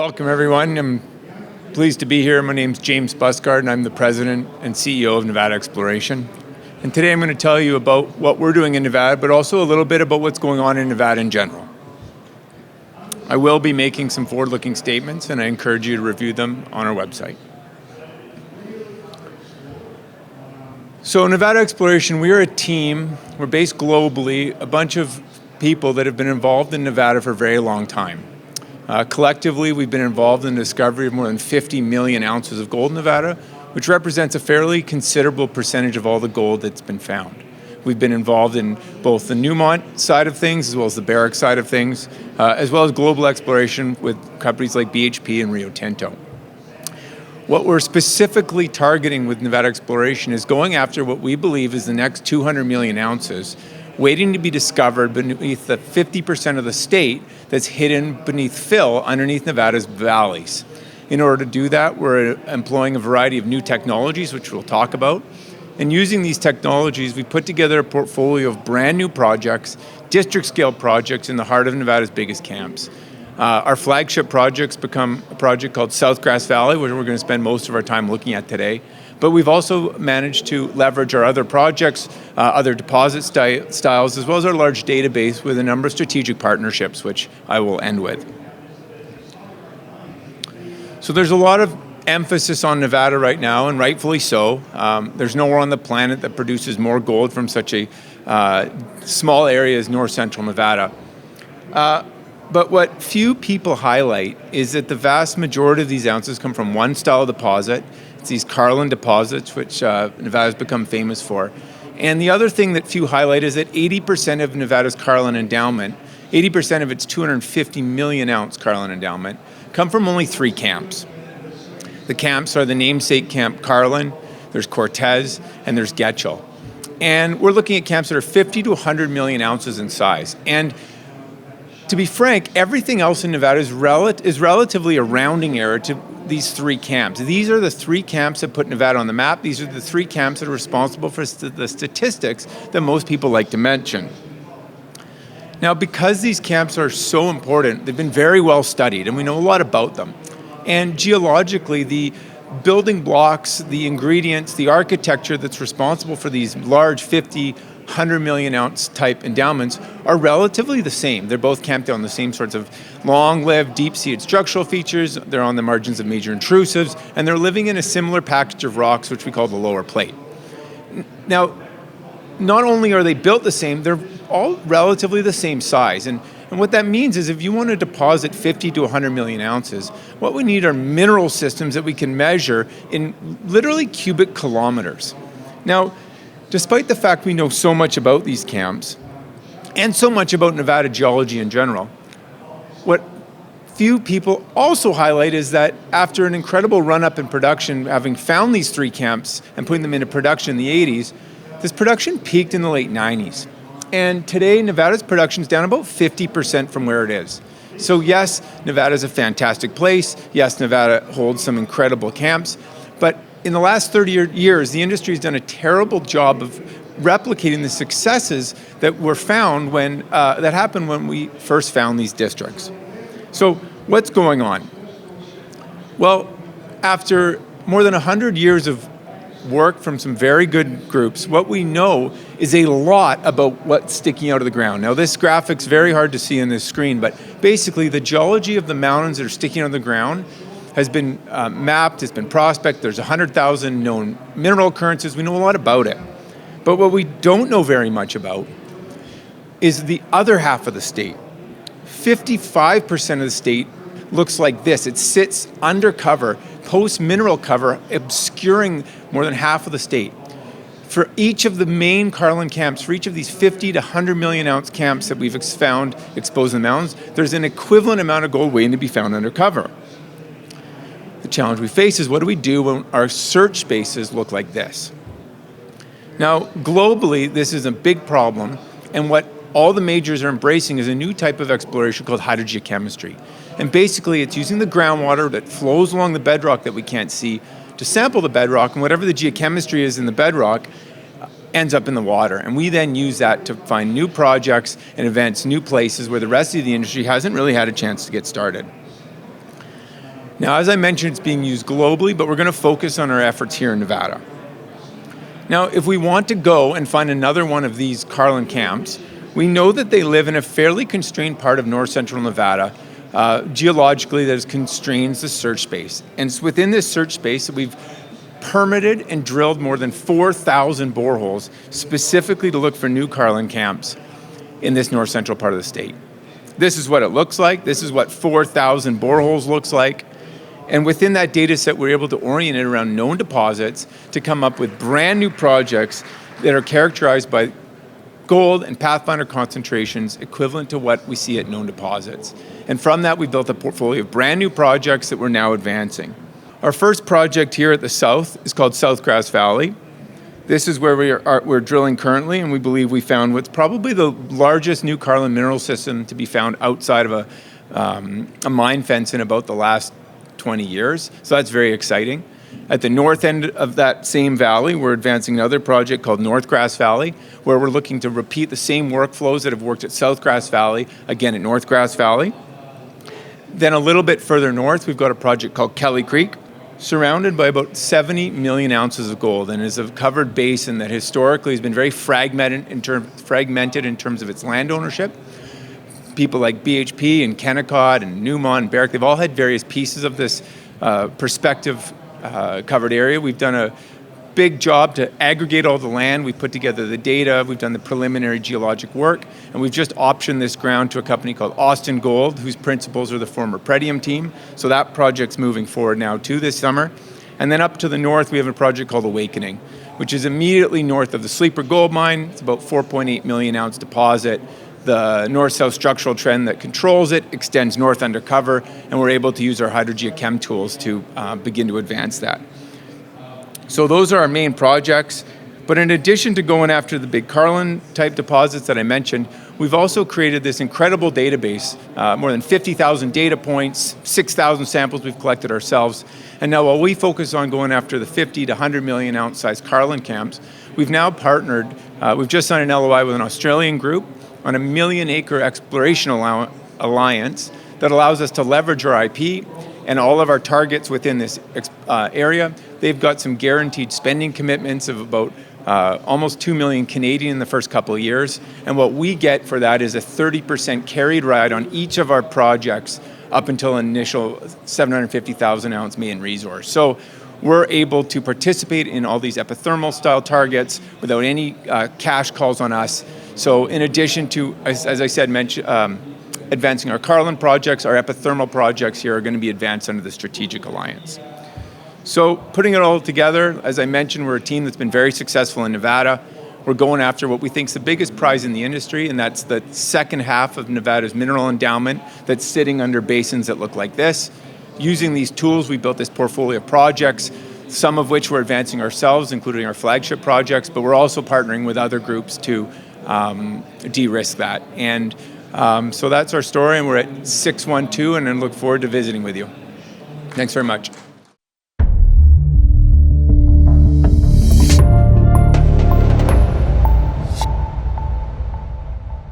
Welcome, everyone. I'm pleased to be here. My name's James Buskard, and I'm the President and CEO of Nevada Exploration. And today I'm going to tell you about what we're doing in Nevada, but also a little bit about what's going on in Nevada in general. I will be making some forward-looking statements, and I encourage you to review them on our website. So Nevada Exploration, we are a team. We're based globally, a bunch of people that have been involved in Nevada for a very long time. Collectively, we've been involved in the discovery of more than 50 million ounces of gold in Nevada, which represents a fairly considerable percentage of all the gold that's been found. We've been involved in both the Newmont side of things as well as the VRIC side of things, as well as global exploration with companies like BHP and Rio Tinto. What we're specifically targeting with Nevada Exploration is going after what we believe is the next 200 million ounces waiting to be discovered beneath the 50% of the state that's hidden beneath fill underneath Nevada's valleys. In order to do that, we're employing a variety of new technologies, which we'll talk about. And using these technologies, we put together a portfolio of brand new projects, district-scale projects in the heart of Nevada's biggest camps. Our flagship projects become a project called South Grass Valley, which we're going to spend most of our time looking at today. But we've also managed to leverage our other projects, other deposit styles, as well as our large database with a number of strategic partnerships, which I will end with. So there's a lot of emphasis on Nevada right now, and rightfully so. There's nowhere on the planet that produces more gold from such a small area as north central Nevada. But what few people highlight is that the vast majority of these ounces come from one style of deposit. It's these Carlin deposits, which Nevada's become famous for. And the other thing that few highlight is that 80% of Nevada's Carlin endowment, 80% of its 250 million ounce Carlin endowment, come from only 3 camps. The camps are the namesake camp Carlin, there's Cortez, and there's Getchell. And we're looking at camps that are 50 to 100 million ounces in size. And to be frank, everything else in Nevada is relatively a rounding error to these 3 camps. These are the 3 camps that put Nevada on the map. These are the 3 camps that are responsible for the statistics that most people like to mention. Now, because these camps are so important, they've been very well studied, and we know a lot about them. And geologically, the building blocks, the ingredients, the architecture that's responsible for these large 50, 100 million ounce type endowments are relatively the same. They're both camped on the same sorts of long-lived, deep-seated structural features. They're on the margins of major intrusives, and they're living in a similar package of rocks, which we call the lower plate. Now, not only are they built the same, they're all relatively the same size. And what that means is if you want to deposit 50 to 100 million ounces, what we need are mineral systems that we can measure in literally cubic kilometers. Now, despite the fact we know so much about these camps and so much about Nevada geology in general, what few people also highlight is that after an incredible run-up in production, having found these 3 camps and putting them into production in the 80s, this production peaked in the late 90s. And today, Nevada's production is down about 50% from where it is. So yes, Nevada is a fantastic place. Yes, Nevada holds some incredible camps. But in the last 30 years, the industry has done a terrible job of replicating the successes that were found that happened when we first found these districts. So what's going on? Well, after more than 100 years of work from some very good groups, what we know is a lot about what's sticking out of the ground. Now, this graphic's very hard to see on this screen, but basically the geology of the mountains that are sticking out of the ground has been mapped, it's been prospected. There's 100,000 known mineral occurrences. We know a lot about it. But what we don't know very much about is the other half of the state. 55% of the state looks like this. It sits undercover, post-mineral cover, obscuring more than half of the state. For each of the main Carlin camps, for each of these 50 to 100 million ounce camps that we've found exposed in the mountains, there's an equivalent amount of gold waiting to be found undercover. The challenge we face is what do we do when our search spaces look like this? Now, globally, this is a big problem, and what all the majors are embracing is a new type of exploration called hydrogeochemistry. And basically, it's using the groundwater that flows along the bedrock that we can't see to sample the bedrock, and whatever the geochemistry is in the bedrock ends up in the water. And we then use that to find new projects and events, new places where the rest of the industry hasn't really had a chance to get started. Now, as I mentioned, it's being used globally, but we're going to focus on our efforts here in Nevada. Now, if we want to go and find another one of these Carlin camps, we know that they live in a fairly constrained part of north central Nevada, geologically that constrains the search space. And it's within this search space that we've permitted and drilled more than 4,000 boreholes specifically to look for new Carlin camps in this north central part of the state. This is what it looks like. This is what 4,000 boreholes looks like. And within that data set, we're able to orient it around known deposits to come up with brand new projects that are characterized by gold and pathfinder concentrations equivalent to what we see at known deposits. And from that, we built a portfolio of brand new projects that we're now advancing. Our first project here at the south is called South Grass Valley. This is where we're drilling currently, and we believe we found what's probably the largest new Carlin mineral system to be found outside of a mine fence in about the last 20 years. So that's very exciting. At the north end of that same valley, we're advancing another project called North Grass Valley, where we're looking to repeat the same workflows that have worked at South Grass Valley, again at North Grass Valley. Then a little bit further north, we've got a project called Kelly Creek, surrounded by about 70 million ounces of gold, and is a covered basin that historically has been very fragmented in terms of its land ownership. People like BHP and Kennecott and Newmont and Barrick, they've all had various pieces of this prospective covered area. We've done a big job to aggregate all the land. We've put together the data. We've done the preliminary geologic work, and we've just optioned this ground to a company called Austin Gold, whose principals are the former Pretium team. So that project's moving forward now too this summer. And then up to the north, we have a project called Awakening, which is immediately north of the Sleeper Gold Mine. It's about 4.8 million ounce deposit. The north-south structural trend that controls it extends north undercover, and we're able to use our Hydrogeochem tools to begin to advance that. So those are our main projects. But in addition to going after the big Carlin-type deposits that I mentioned, we've also created this incredible database, more than 50,000 data points, 6,000 samples we've collected ourselves. And now while we focus on going after the 50 to 100 million ounce size Carlin camps, we've now partnered, we've just signed an LOI with an Australian group on a 1 million acre exploration alliance that allows us to leverage our IP and all of our targets within this area. They've got some guaranteed spending commitments of about almost 2 million Canadian in the first couple of years. And what we get for that is a 30% carried ride on each of our projects up until an initial 750,000 ounce maiden resource. So we're able to participate in all these epithermal style targets without any cash calls on us. So in addition to, as I said, advancing our Carlin projects, our epithermal projects here are going to be advanced under the Strategic Alliance. So putting it all together, as I mentioned, we're a team that's been very successful in Nevada. We're going after what we think is the biggest prize in the industry, and that's the second half of Nevada's mineral endowment that's sitting under basins that look like this. Using these tools, we built this portfolio of projects, some of which we're advancing ourselves, including our flagship projects, but we're also partnering with other groups to de-risk that. And so that's our story, and we're at 612, and I look forward to visiting with you. Thanks very much.